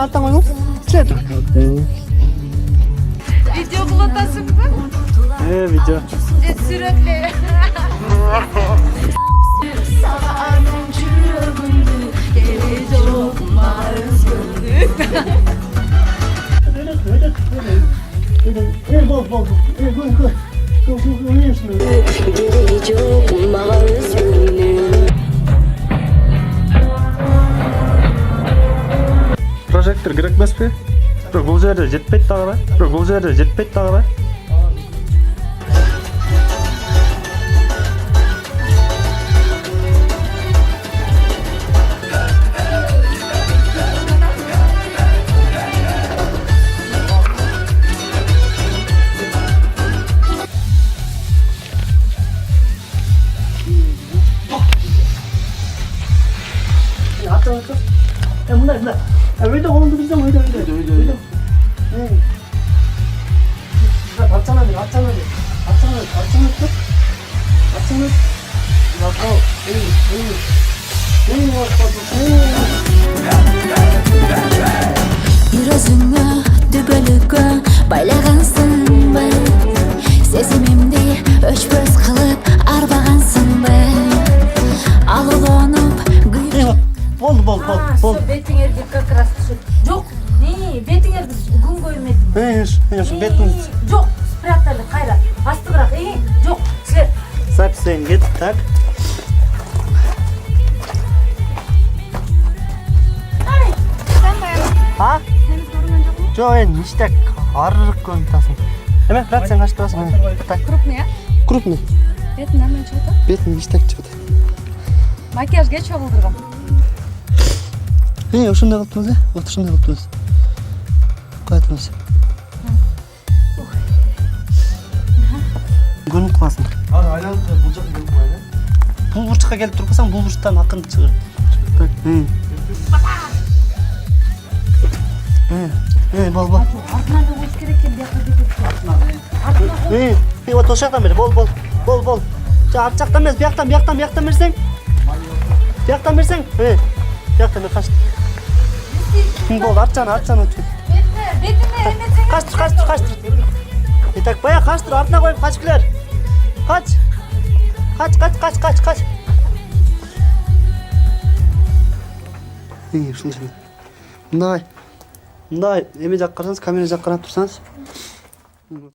арттан қойыңыз. Түсет. Видео кылып ба? Видео. Сүрөтлө. Прожектор керек емес пе? Бірақ бұл жерде жетпейді тағы ба? Бірақ бұл жерде жетпейді тағы ба? Mınday. Öyle oldu bizden öyle. Açsana bir. Açsana. Ya Yüzüne dübölükü baylagansın be. Sezimimde öçpöz kılıp arbagansın be. Alılanıp Бол. Бетиңерге как раз түшүп. Жок, бетиңерди күн көрмөдүм. Şu бетіңіз. Жок, спрятали кайра. Астыгыраак. Жок, силер. Записен кет, так. А? Жоқ, ништек арырып көрінтасың. Эме, брат, сен қашып тұрасың. Так. Крупный, а? Крупный. Бетин нормально чыгат. Бетің ништек шығады. Макияжге чогулдурган. Ошондай кылып турабыз, вот ошондай кылып турабыз. Кое турабыз. Көрүнүп каласың. Айланып бул жакка келип калайын. Бул бурчукка келип турбасаң, бул бурчуктан акырын чыгыр. Так. Бол. Артынан да көз керек экен, бияка кетет. Вот ошол жактан бер, бол. Жа арт жактан эмес, бияктан берсең. Бияктан берсең. Бияктан бер каш. Бол, арчаны өтүп. Бетине эмесең. Кач. Так, бая кач тур, артына коюп качып келер. Кач. Ушундай. Мындай, эме жакка карасаңыз, камера жакка карап турсаңыз.